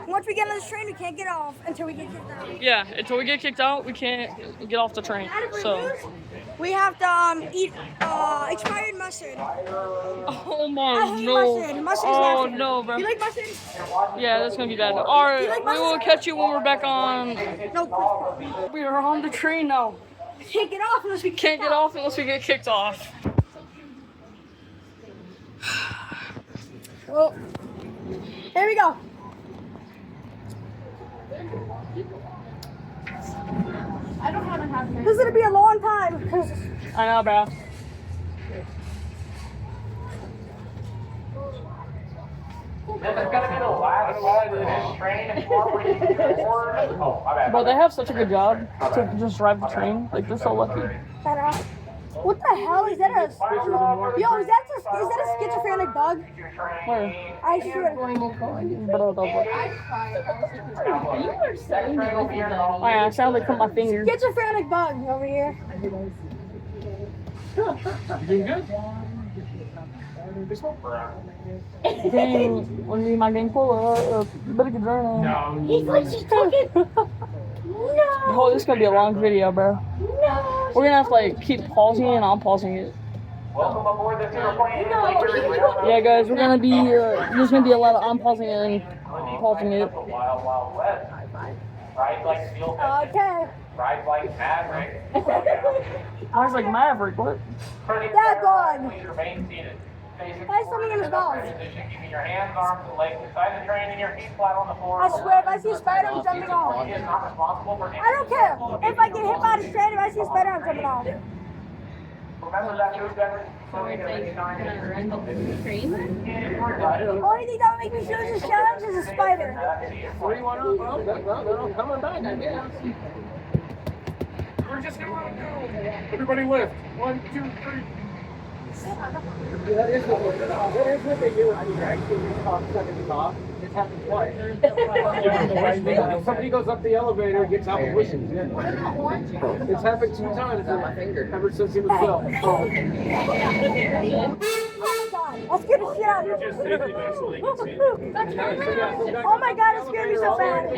Once we get on this train, we can't get off until we get kicked out. Yeah, until we get kicked out, we can't get off the train. So. We have to eat expired mustard. Oh my I hate no! mustard. Mustard's Oh nasty. no, bro. You like mustard? Yeah, that's gonna be bad. All right, like we will catch you when we're back on. No. We are on the train now. We can't get off unless we Can't get off unless we get kicked off. Well, here we go. I don't want to have This is gonna be a long time. I know, bro. Bro, they have such a good job to just drive the train. Like, they're so lucky. What the hell is that? Yo, is that a schizophrenic bug? Where? I swear. Bro, You are so nosy, oh yeah, I sound like from my fingers. Schizophrenic bug over here. You doing good? Gang, when me and my gang pull up, better get journey. No. He's like, she's talking. No. Oh, this is gonna be a long video, bro. No. We're gonna have to like keep pausing it and I'm pausing it. Welcome aboard the airplane. Yeah, guys, we're gonna be there's gonna be a lot of I'm pausing it and pausing it. Wild, Wild West. Ride like Steel. Okay. Ride like Maverick. I was like Maverick, what? That bug. Please remain seated. Why is something in his mouth? Keeping your hands, arms, and legs inside the train and your feet flat on the floor. I swear, if I see a spider, I'm jumping off. He is not responsible for I don't care. If I get hit by the train, if I see a spider, I'm jumping off. Remember that food beverage. Train? The only thing that would make me choose this challenge is a spider. Where do you want to go? No, come on back. We're just going to go. Everybody lift. 1, 2, 3. That is what they do when you're actually stuck in the top. It's happened twice. Somebody goes up the elevator and gets out and listens. Yeah. It's happened 2 times on my finger ever since he was 12. Oh my god, that scared the shit out of me. Oh my god, it scared me so bad.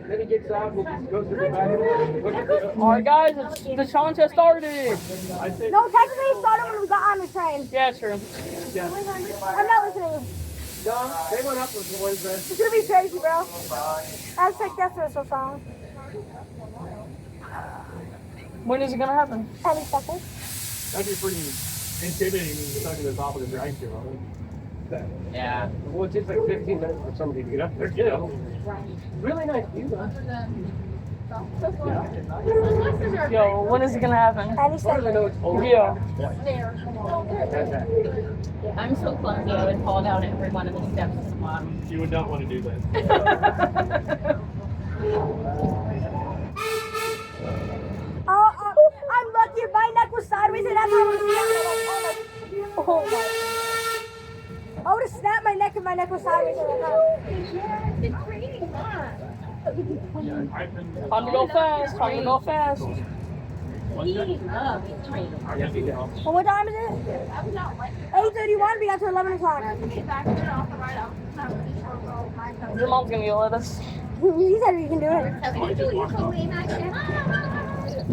Then he gets out and goes to the bathroom. Alright guys, the challenge has started. No, technically it started when we got on the train. Yeah, true. I'm not listening. No, they went up with the Wednesday. It's gonna be crazy, bro. That's like that's so song. When is it gonna happen? Any second. That'd be pretty intimidating when you're stuck in the top of the drag show. Yeah. Well, it takes like 15 minutes for somebody to get up there, you know. Really nice view, though. Yo, when is it gonna happen? Any second. Yeah. I'm so clumsy, I would fall down every one of the steps at the bottom. You would not want to do that. I'm lucky if my neck was sideways and that's how I was oh my. I would have snapped my neck if my neck was sideways at that time. It's raining, Time to go fast, time to go fast. We love it's raining. Well, what time is it? 8:31, we got to 11 o'clock. Your mom's gonna yell at us. He said we can do it.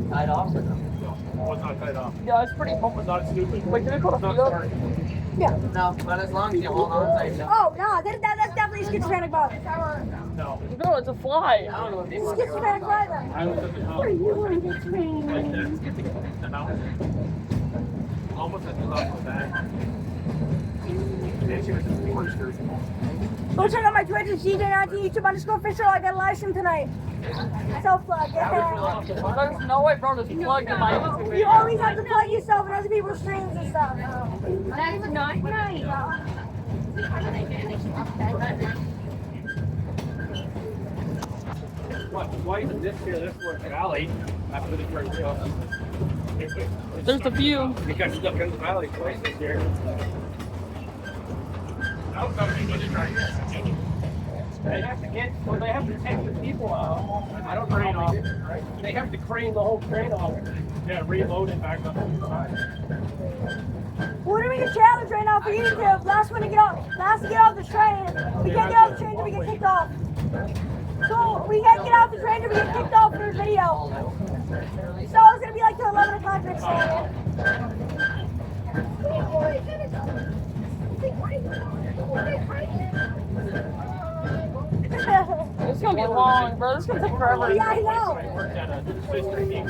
Tied off or no? Oh, it's not tied off. Yeah, it's pretty bumpy. It's not stupid. Wait, can I put a feet up? Yeah. No, but as long as you hold on tight. Oh, no, that's definitely a schizophrenic bug. No. No, it's a fly. I don't know if It's a schizophrenic bug then. I was at the top. What are you doing in the train? Like that. The mountain. Almost at the top of that. Go check out my Twitch and CJ19 YouTube_official. I got a live stream tonight. Self-plug, yeah. There's no way, bro, there's plugged in my YouTube. You always have to plug yourself in other people's streams and stuff. That's not nice. What? White and this here, this was valley. After the first show. There's a view. You got stuck in the valley twice this year. That was something good to try. They have to get, well, they have to take the people out. I don't know how they did it, right? They have to crane the whole train off. Yeah, reload it back up on the side. We're doing a challenge right now for YouTube. Last to get off the train. We can't get off the train until we get kicked off. we can't get off the train or we get kicked off for the video. So it's gonna be like till 11 o'clock next morning. It's gonna be long, bro. This is gonna take forever. Yeah, I know. Worked at a district meeting.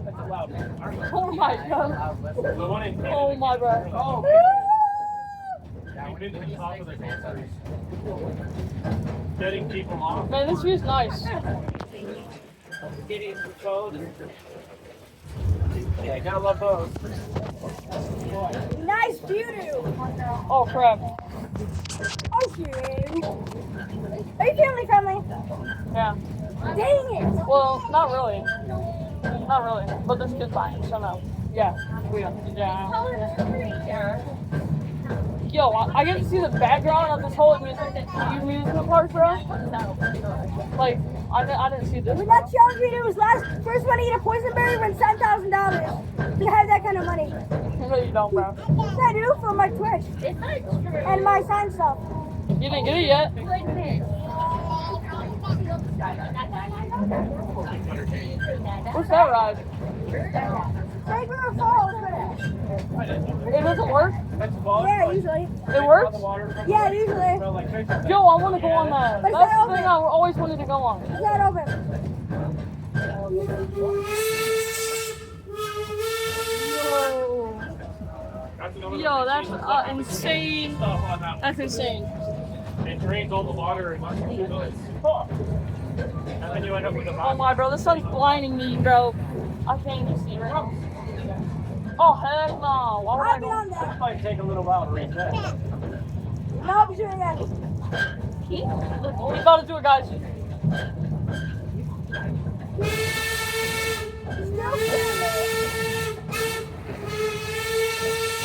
That's a loud one. Oh my god. The one in Oh my god. Oh, you've been to the top of the campsite. Getting people off. Man, this view's nice. Getting some code. Yeah, gotta love those. Nice view. Oh crap. Okay. Are you family friendly? Yeah. Dang it. Well, not really. Not really. But this kid's fine, so no. Yeah. We are. Yeah. Yo, I get to see the background of this whole amusement park, bro. Like, I didn't see this. When that challenge video was first one to eat a poison berry wins $10,000. You have that kind of money. No, you don't, bro. Yes, I do for my Twitch and my sign stuff. You didn't get it yet. What's that ride? Regular Falls. It doesn't work? That's fun. Yeah, usually. It works? Yeah, usually. Yo, I want to go on that. But That's it's not the thing open. I always wanted to go on. Is that open? Yo, that's insane. That's insane. It drains all the water and and then you end up with a Oh my, bro, the sun's blinding me, bro. I can't even see right now. Oh, heck no. Why would I I've been go? on This that. might take a little while to reach that. No, I'll be doing that. We about to do it, guys. Still filming.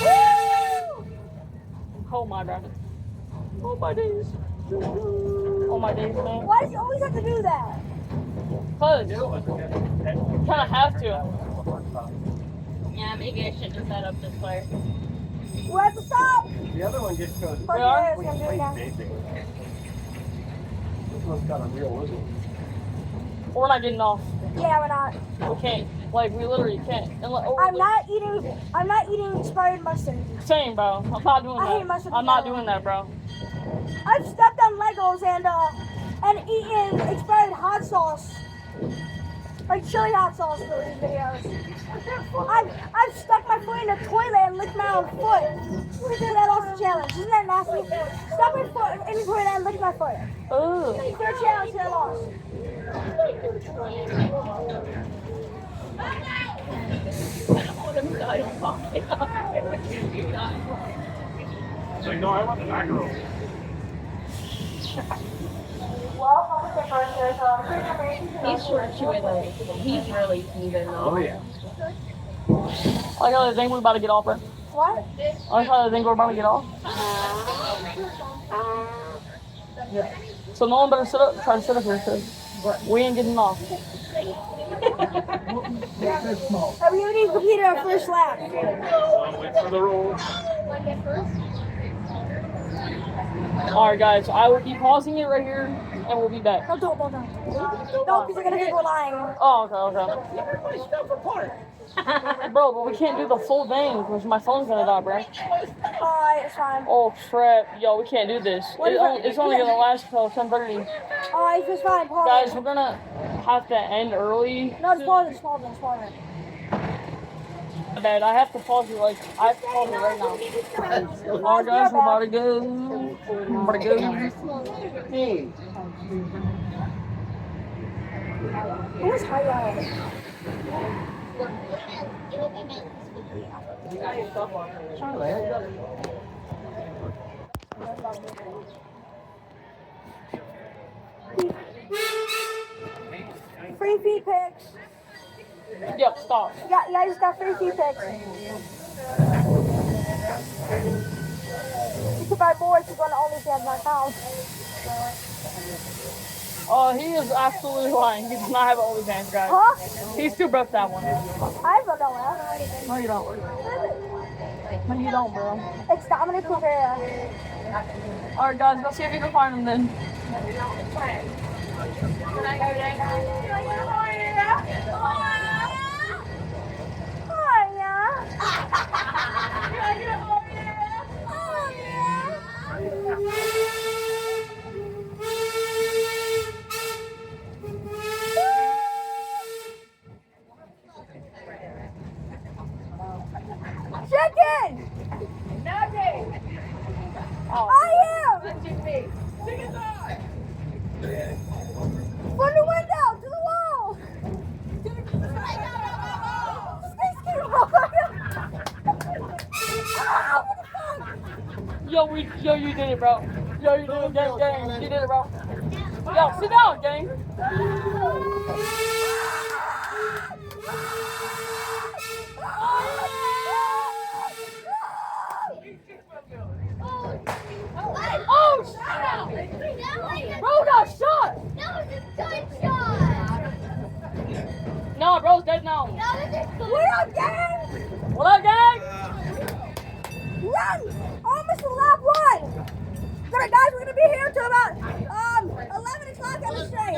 Woo! Oh my god. Oh my days. Oh my days, man. Why does he always have to do that? Cause you kind of have to. Yeah, maybe I should have set up this way. We're at the stop. The other one just goes. Okay, are? it's gonna do it now. This one's got a real whistle. We're not getting off. Yeah, we're not. We can't. Like, we literally can't. I'm not eating expired mustard. Same, bro. I'm not doing I that. hate mustard I'm not together. doing that, bro. I've stepped on Legos and eaten expired hot sauce. Like chili hot sauce for these videos. I've stuck my foot in a toilet and licked my own foot. That also a challenge. Isn't that nasty? Stuck my foot in the toilet and licked my foot. Ugh. Third challenge that I lost. So no, I want the back row. He's short too, though. He's really even though. Oh yeah. I like how they think we're about to get off, bro. What? I like how they think we're about to get off. So no one better try to sit up here, because we ain't getting off. Have you already completed our first lap? Wait for the roll. Alright, guys, I will be pausing it right here, and we'll be back. Don't do it, don't do it. No, because they're gonna think we're lying. Oh, okay. Bro, but we can't do the full thing, because my phone's gonna die, bro. Alright, it's fine. Oh, crap. Yo, we can't do this. It's only gonna last till 10:30. Alright, it's fine. Pause Guys, it. we're gonna have to end early. No, just pause it, just pause it, just pause it. Bad. I have to pause it, like, I have to pause it right now. Alright, guys, we're about to go. We're about to go. Who's high? Free feet pics. Yep, stop. Yeah, you guys got free feet pics. You could buy boards to go to OnlyFans my account. He is absolutely lying. He does not have OnlyFans, guys. Huh? He's too broke that one. I don't know that. No, you don't. No, you don't, bro. It's Dominic Rivera. Alright, guys, go see if you can find him then. Chicken! Oh, I am! From the window to the wall! yo, you did it, bro. Yo, you did it, gang. You did it, bro. Yo, sit down, gang. Oh, shit! Bro got shot! No, bro's dead now. What up, gang? What up, gang? Run! Almost the lap one! Alright, guys, we're gonna be here till about 11 o'clock on the train.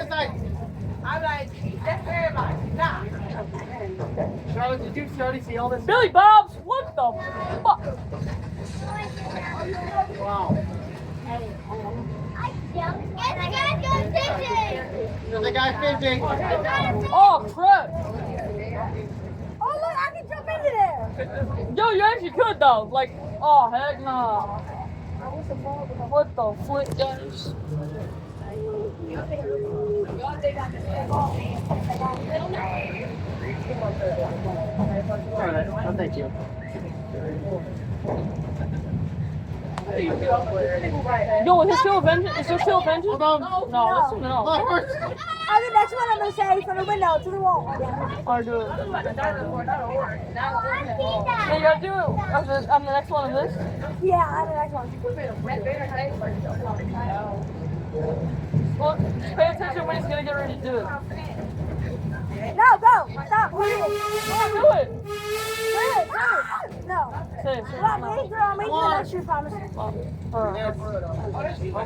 I'm like, that's very much. Nah. Charlotte, did you already see all this? Billy Bob's? What the fuck? Wow. There's a guy fishing. Oh, crap. Oh, look, I can jump into there. Yo, you actually could, though. Like, oh, heck nah. What the flip, guys? Alright, well, thank you. Yo, is this still vengeance? Is there still vengeance? No, listen, no. And the next one I'm gonna say from the window to the wall. Alright, do it. Hey, you gotta do it on the next one of this? Yeah, and the next one. Well, just pay attention when he's gonna get ready to do it. No, go! Stop! Wait. Do it! No. Say it, say it. Well, wait, girl, I'm making the next year promise. Over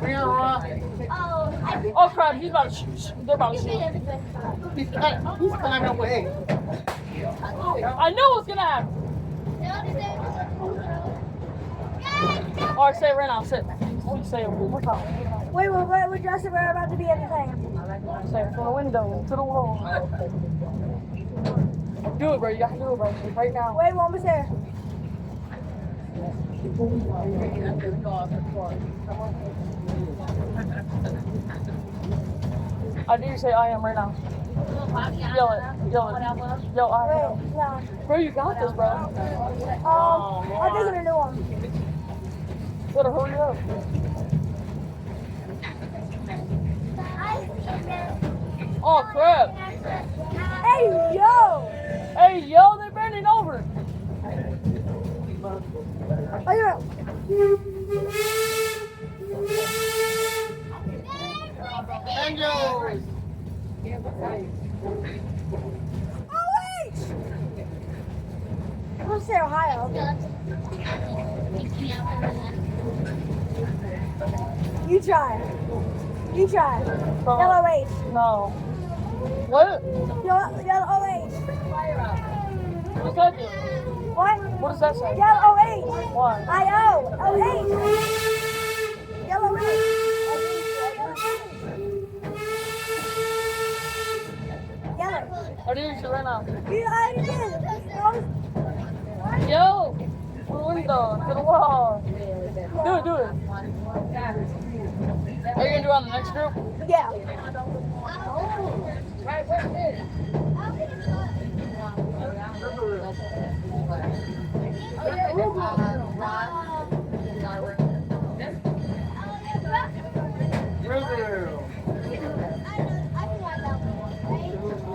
here, Ross. Oh crap, he's about to shoot. They're about to shoot. He's climbing away. I knew it was gonna happen. Alright, say it right now, say it. Say it one more time. Wait, Justin, we're about to be at the thing. Say it from the window to the wall. Do it, bro. You gotta do it, bro. Right now. Wait, one was there. I dare you say I am right now. Yell it. Yell it. Yo, I am. Wait, no. Bro, you got this, bro. I'm thinking a new one. You better hurry up. Oh, crap. Hey, yo! Hey, yo, they're bending over. Oh, you're right. Angels. Oh, wait! I'm gonna say Ohio. You try. You try. Yellow H. No. What? Yellow H. What does that do? What? What does that say? Yellow H. Why? I-O. O-H. Yellow H. Yellow. I dare you say right now. You already did. Yo, to the window, to the wall. Do it, do it. Are you gonna do it on the next group? Yeah.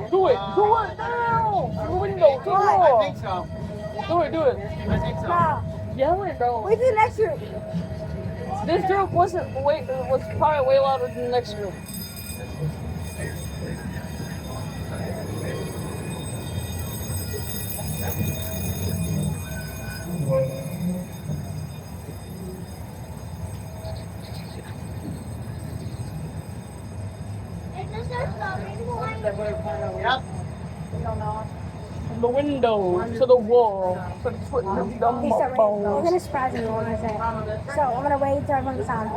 Do it, do it now. To the window, to the I wall. think so. Do it, do it. I think so. Now, Yell it, bro. wait till the next group. This group was probably way louder than the next group. window, to the wall, to the foot, to the Okay, so we're balls. gonna surprise everyone when I say it. So I'm gonna wait till everyone gets on.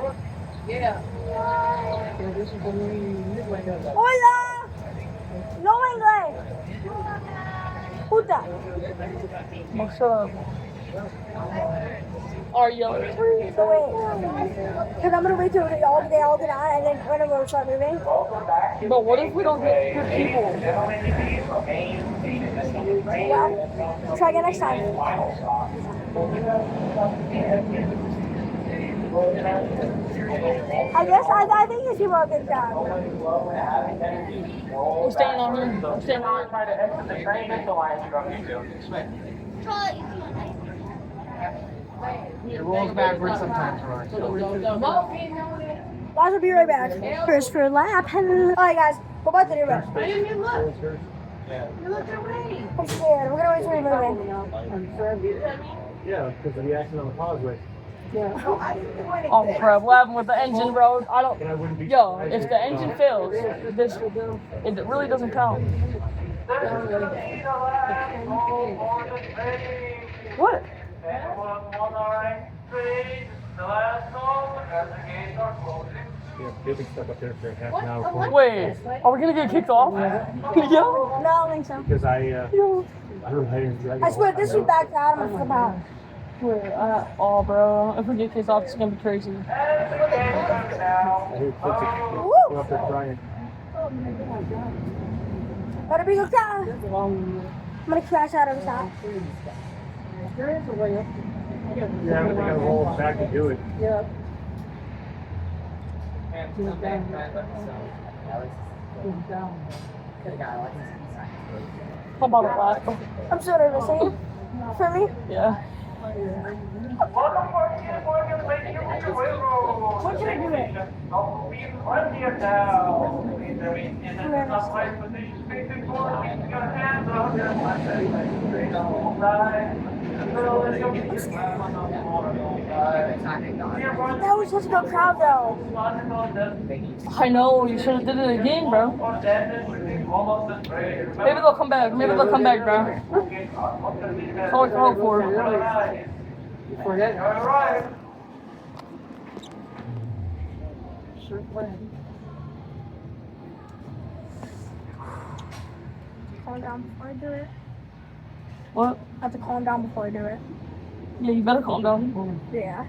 Hola! No inglés! Puta! What's up? Are you? So wait. Because I'm gonna wait till they all get on and then when we'll start moving. But what if we don't get good people? Well, try again next time. I think these people are a good job. We're staying on here. We're staying on Try to exit the train until I instruct you to. It rolls backwards sometimes, right? Guys, we'll be right back. First for a lap. Alright guys, we're about to do it. I'm scared. We're gonna wait till we're moving. Yeah, because of the accident on the causeway. Oh crap, what happened with the engine, bro? I don't. Yo, if the engine fails, this it really doesn't count. What? They've been stuck up there for half an hour. Wait, are we gonna get kicked off? Yeah. No, I don't think so. Because I swear, this is back out. I'm gonna flip out. Wait, oh, bro, if we get kicked off, it's gonna be crazy. Woo! up there crying. Better be good guy. I'm gonna crash out every time. There is a way up. Yeah, but they gotta roll back and do it. Yeah. How about a lap? I'm so nervous. Are you? For me? Yeah. When should I do it? That was such a good crowd though. I know, you should have did it again, bro. Maybe they'll come back. Maybe they'll come back, bro. That's all I can hope for. Forget. Calm down before I do it. What? I have to calm down before I do it. Yeah, you better calm down. Yeah.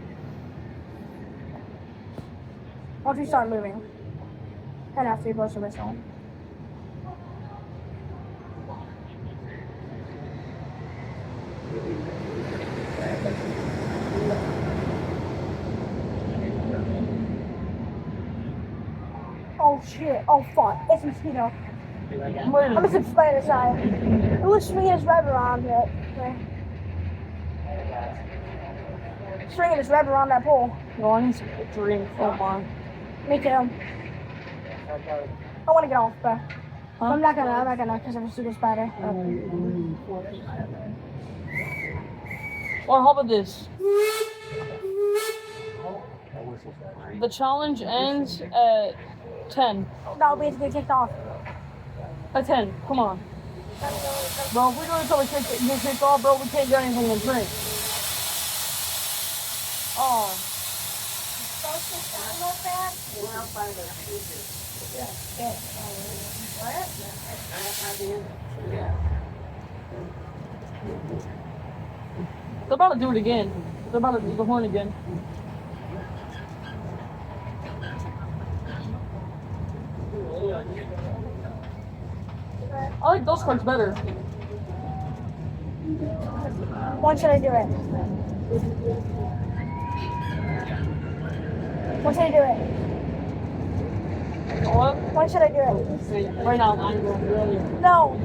Once we start moving. And after you blows the whistle. Oh shit. Oh fuck. It's a mosquito. I'm just a spider side. It looks swinging his web around it. Okay. Swinging his web around that pole. No, I need some drink. Oh my. Me too. I want to get off, but I'm not gonna, because I'm a super spider. Well, how about this? The challenge ends at 10. That'll basically kicked off. At 10, come on. Bro, if we do it until we get kicked off, bro, we can't get anything to drink. Oh. They're about to do it again. They're about to do the horn again. I like those cards better. When should I do it? When should I do it? What? When should I do it? Right now. No.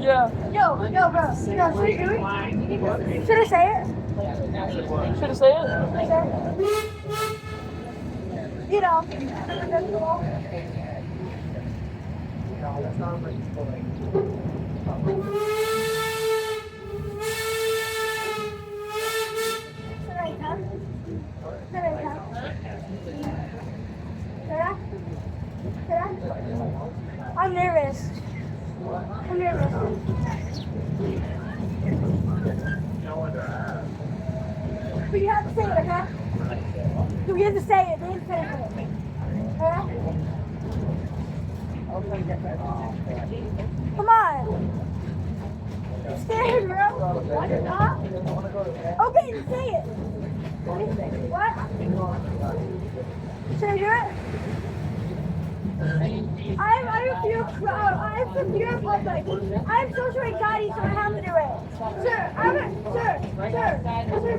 Yeah. Yo, bro. Should I do it? Should I say it? Should I say it? You know. I'm nervous. we have to say it. They didn't finish it. Okay? Come on. I'm scared, bro. What? Huh? Okay, say it. What? Should I do it? I have fear of crowd. I have fear of public. I have social anxiety, so I have to do it. Sir,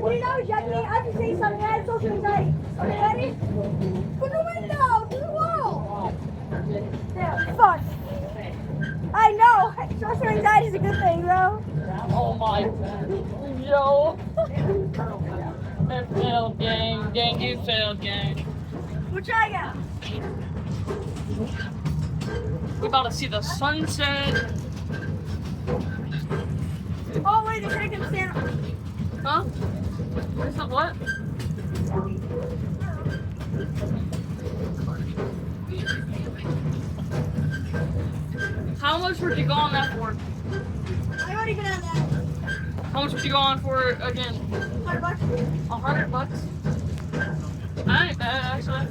do you not reject me? I have to say something. I have social anxiety. Okay, ready? Put the window to the wall. There, fuck. I know. Social anxiety is a good thing, bro. Oh my. Yo. It failed, gang. Gang, you failed, gang. We'll try again. We about to see the sunset. Oh wait, they said I can stand. Huh? What's up, what? How much would you go on that for? I already been on that. How much would you go on for again? $100. $100? I ain't bad, actually.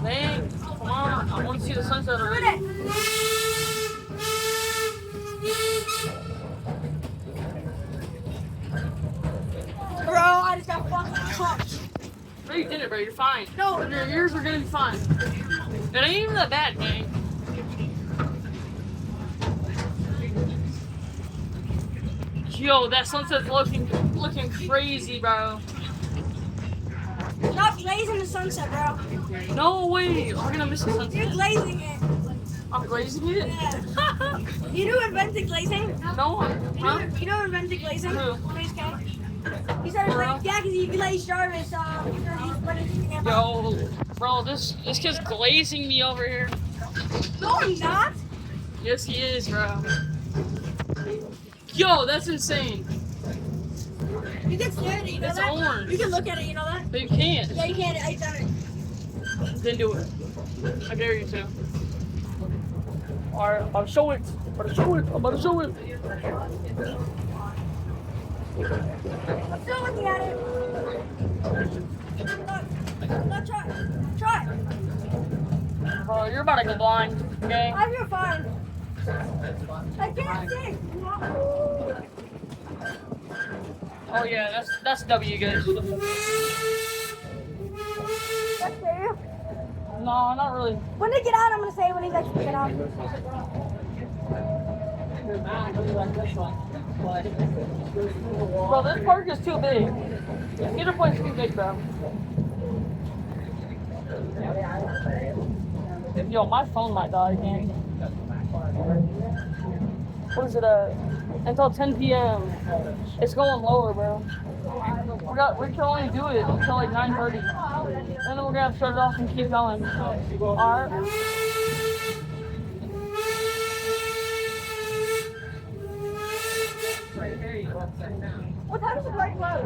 Dang, come on, I want to see the sunset already. Bro, I just got fucking touched. Bro, you did it, bro. You're fine. No. Your ears are gonna be fine. It ain't even that bad, gang. Yo, that sunset's looking crazy, bro. Not glazing the sunset, bro. No way. We're gonna miss the You're sunset. glazing it. I'm glazing it? Yeah. You know who invented glazing? No one. Huh? You know who invented glazing? Who? Grace K. He started glazing. Yeah, because he glazed Jarvis. Yo, bro, this kid's glazing me over here. No, I'm not. Yes, he is, bro. Yo, that's insane. You can stare at it, you know It's that? orange. You can look at it, you know that? But you can't. Yeah, you can. I've done it. Then do it. I dare you to. Alright, I'll show it. I'm about to show it. I'm still looking at it. Look, try. Bro, you're about to go blind, okay? I feel fine. I can't see. Oh yeah, that's W, guys. That's fair. No, not really. When they get out, I'm gonna say when he's actually get out. Bro, this park is too big. Cedar Point's too big, bro. Yo, my phone might die again. What is it until 10 p.m. It's going lower, bro. We can only do it until like 9:30. And then we're gonna have to shut it off and keep going. Alright. What time is the break close?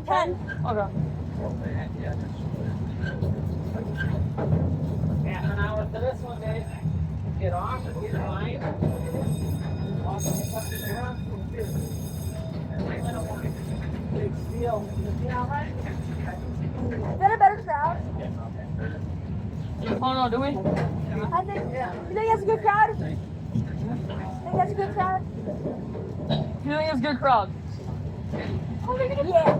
10. Okay. Half an hour for this one, guys. Get off and get in line. Big steel. Is that a better crowd? Oh no, do we? I think. You think that's a good crowd? Think that's a good crowd? You think it's a good crowd? Yeah.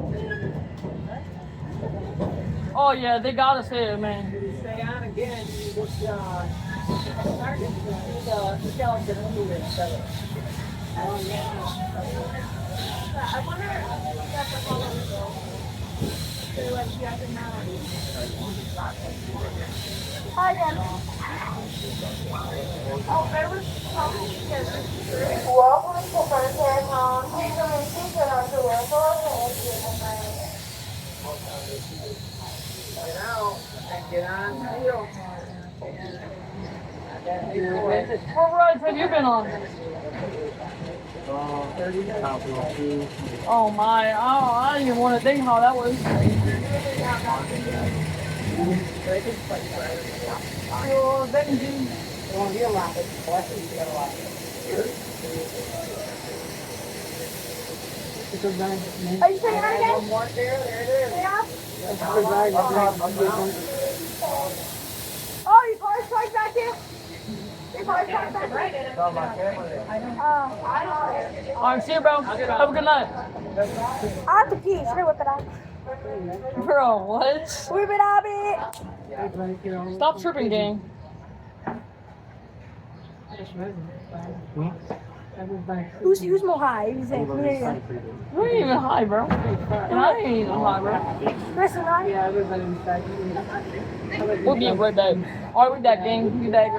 Oh yeah, they got us here, man. Stay on again. Just start to see the skeleton moving. I wonder if we got the follow Hi again. Welcome to Frontier Town. Please remain seated until we're full of Get out and get on steel. What rides have you been on? Oh my, I don't even want to think how that was. Your Benji. It won't be a lot, but you get a lot. Are you saying that again? Yeah. Oh, your car's parked back here? Your car's parked back here? Alright, see you, bro. Have a good night. I have to pee. Should I whip it out? Bro, what? Whip it out, bitch. Stop tripping, gang. Who's more high? Who's it? You ain't even high, bro. And I ain't even high, bro. Chris and I? We'll be right back. Alright, we back, gang. We back.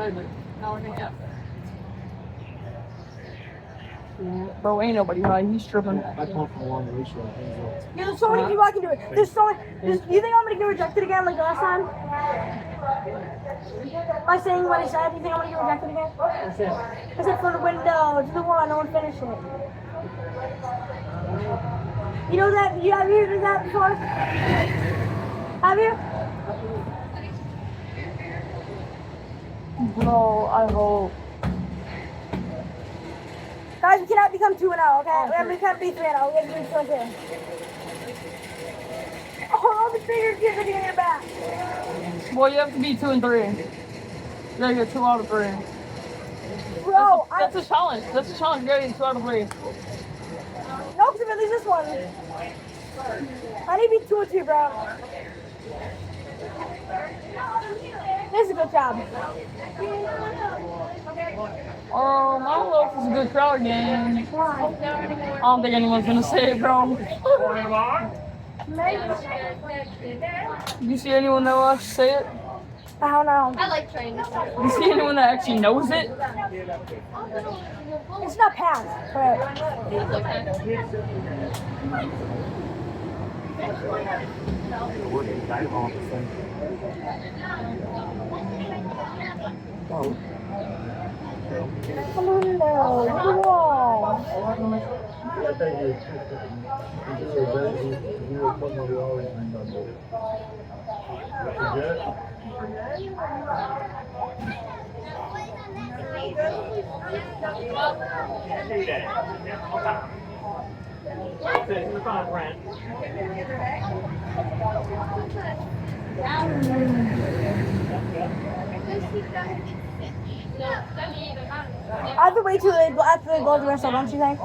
Bro, ain't nobody high. He's tripping. Yeah, there's so many people I can do it. There's so many. Do you think I'm gonna get rejected again like last time? By saying what I said, do you think I'm gonna get rejected again? I said from the window to the wall, no one finished it. You know that? Have you heard that before? Have you? Bro, I hope. Guys, we cannot become 2-0, okay? We can't be 3-0. We have to do 2-2. Oh, the fingers get in your back. Boy, you have to be 2 and 3. You gotta get 2 out of 3. Bro, That's a challenge. That's a challenge. You gotta get 2 out of 3. No, because if I lose this one, I need to be 2 or 2, bro. This is a good job. I don't know if it's a good crowd game. I don't think anyone's gonna say it, bro. You see anyone that will actually say it? I don't know. I like trains. You see anyone that actually knows it? It's not passed, but I have to wait till they blow the whistle, don't you think? So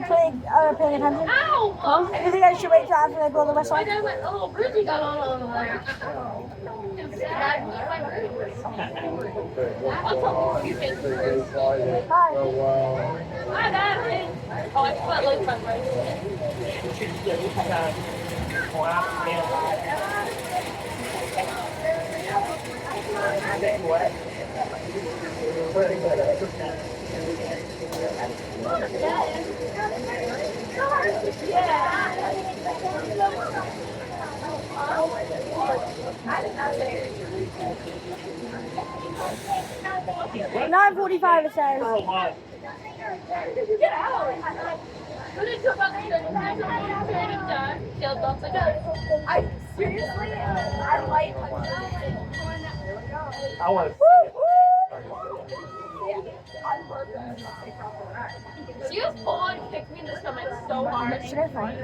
they are paying attention? Ow! You think I should wait till after they blow the whistle? My little Bridgie got on there. Hi. Hi, Dad. Oh, I sweat like my friend. Yeah. 9:45 it says. Get out! I seriously, I like. I want to. She was full on kicked me in the stomach so hard. Should I fart?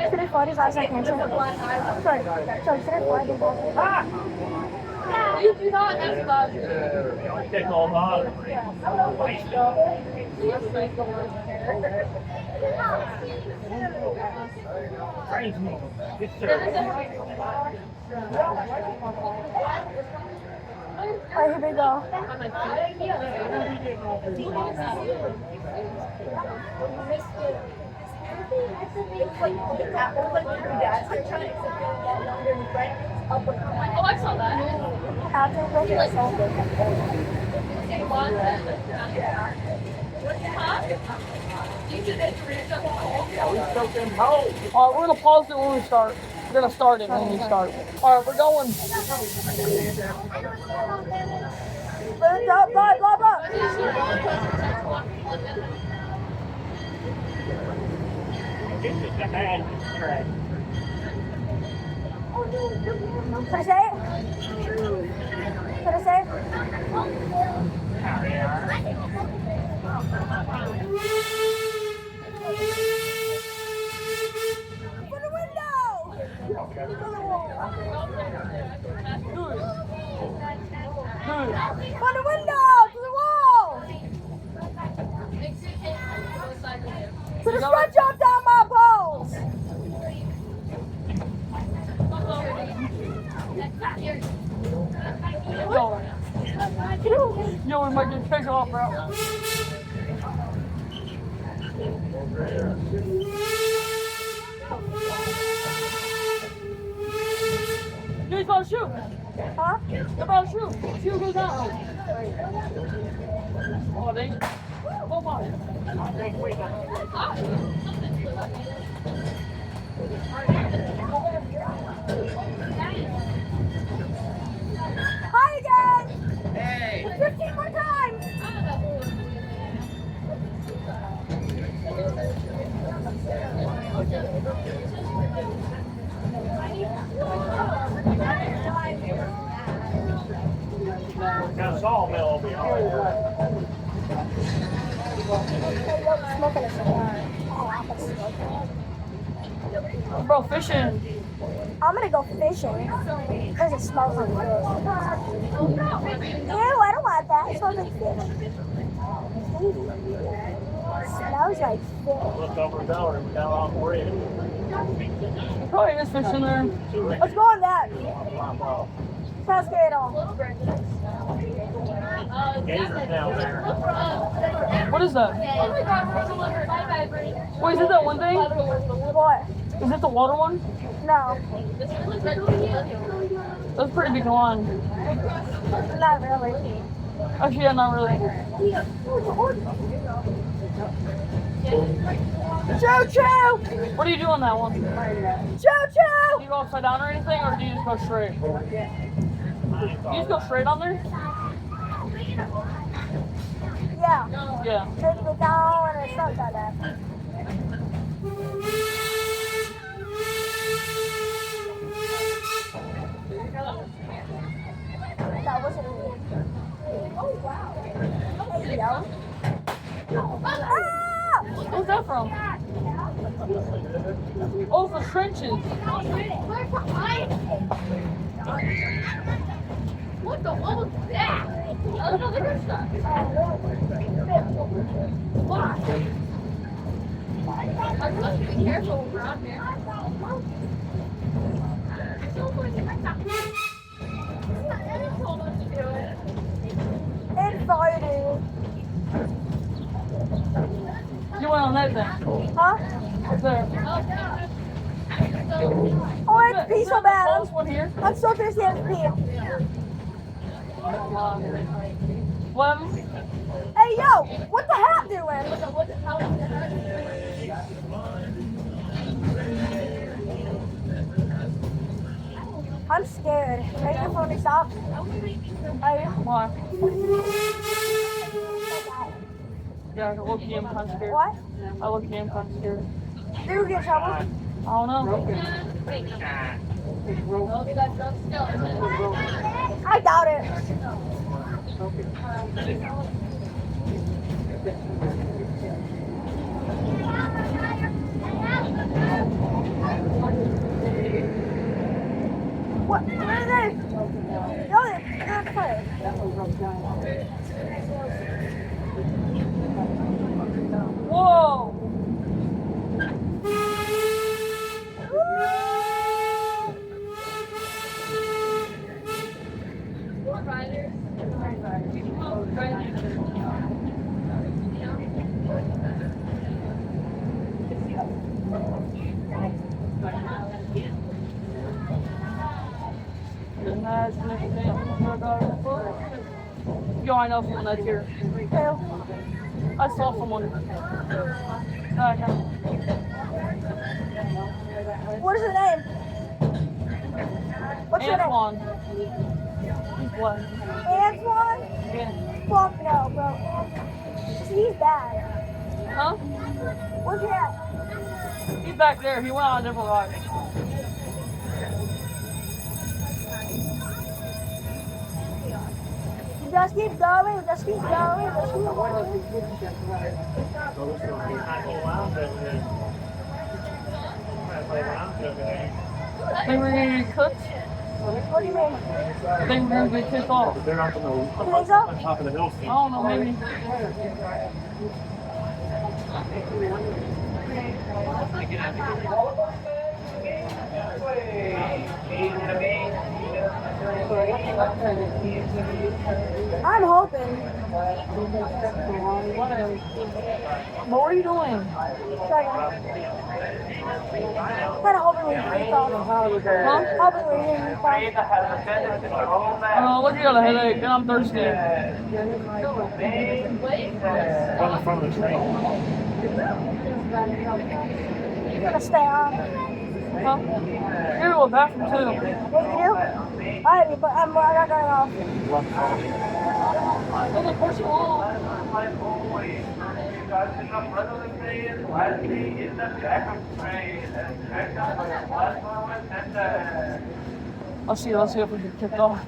Should I fart as loud as I can? Sorry, should I fart as loud as I can? You do not have love. Take all that. Trains me. It's Alright, here we go. Oh, I saw that. After the whistle. Alright, we're gonna pause it when we start. We're gonna start it when we start. Alright, we're going. Blah, blah, blah, blah. Can I say it? Can I say it? bro. Dude, he's about to shoot. Huh? They're about to shoot. See who goes down. Oh, they. Oh my. Hi again! Hey! 15 more times! Got a sawmill over here. Hey, yo, smoking a cigar. Oh, I'm gonna smoke it. Bro, fishing. I'm gonna go fishing because it smells like fish. Ew, I don't want that. It smells like fish. It smells like fish. Looked over the door and we got off worried. Probably is fish in there. Let's go on that. Sounds good at all. Gators down there. What is that? Wait, is it that one thing? What? Is it the water one? No, That's a pretty big one. not really. Actually, yeah, not really. Choo choo! What do you do on that one? Do Choo choo! you go upside down or anything, or do you just go straight? You just go straight on there? Yeah. Yeah. Then you go down and it starts like that. That wasn't me. Oh wow. Hey yo. Ah! Where's that from? Oh, the trenches. What the what was that? That was another good stuff. What? I must be careful around here. It's fighting. You went on that thing. Huh? What's there? Oh, I have to pee so bad. This one here. I'm so thirsty, I have to pee. What? Hey yo, what the hat doing? I'm scared. Make your phone stop. Why? Yeah, I look I'm kind of scared. What? I look I'm kind of scared. Did you get in trouble? I don't know. I doubt it. What? Where are they? No, they're outside. Whoa! Yo, I know someone that's here. I saw someone. What is his name? What's your name? Antoine. He's black. Antoine? Yeah. Fuck no, bro. He's bad. Huh? Where's he at? He's back there. He went on a different ride. Just keep going, just keep going, just keep going. They were gonna get cooked. What do you mean? They were gonna get kicked off. They're not You think so? on top of the hill. I don't know, maybe. I'm hoping. But what are you doing? Kind of hoping we can off. Huh? Hoping we can off. Look, you got a headache, and I'm thirsty. On the front of the train. I'm gonna stay on. Huh? You're going to the bathroom, too. What you do? Alright, but I'm not going off. Oh, of course you will. Let's see if we can kick off.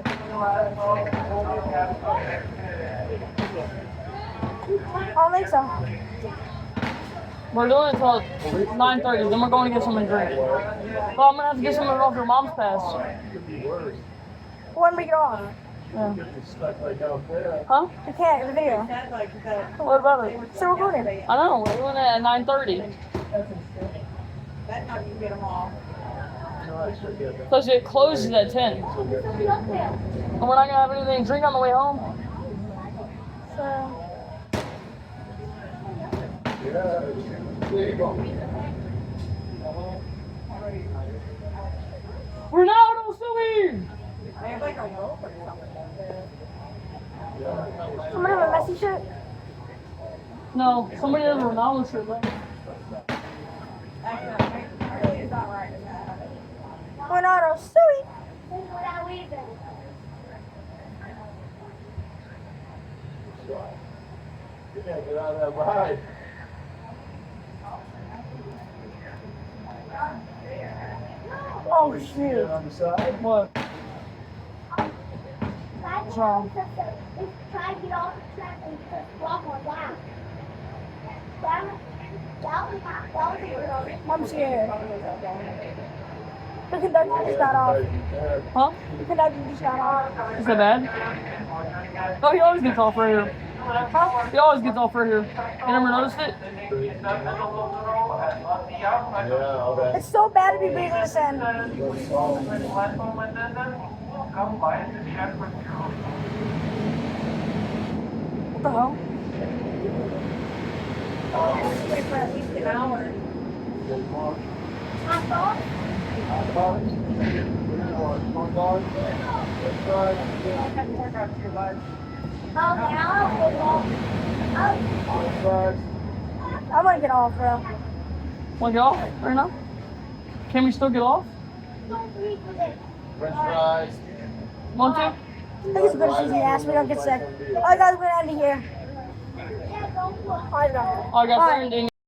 I don't think so. We're doing it until 9:30, then we're going to get something to drink. Well, I'm going to have to get something off your mom's pass. When we get off. Yeah. Huh? We can't, the video. What about it? It's still recording. I know, we're doing it at 9:30. That's how you get them all. Because it closes at 10. And we're not going to have anything to drink on the way home. So, We're not on Stewie! They have like a rope or something. I'm gonna have a messy shirt. No, somebody has a Ronaldo shirt, right? It's not right. We're not all silly. Get out of that ride. Oh shoot. On the side. What? What's wrong? Try to get off the track and just walk on down. I'm scared. The conductor just got off. Huh? The conductor just got off. Is that bad? Oh, he always gets off right here. Huh? He always gets off right here. You never noticed it? Yeah, okay. It's so bad to be breathing this in. What the hell? Wait for at least an hour. I'm gonna get off, bro. Want to get off right now? Can we still get off? French fries. Want to? I think it's good as easy ass. We don't get sick. Alright, guys, we're gonna end it here. Alright, guys. Oh, I got Alright. there.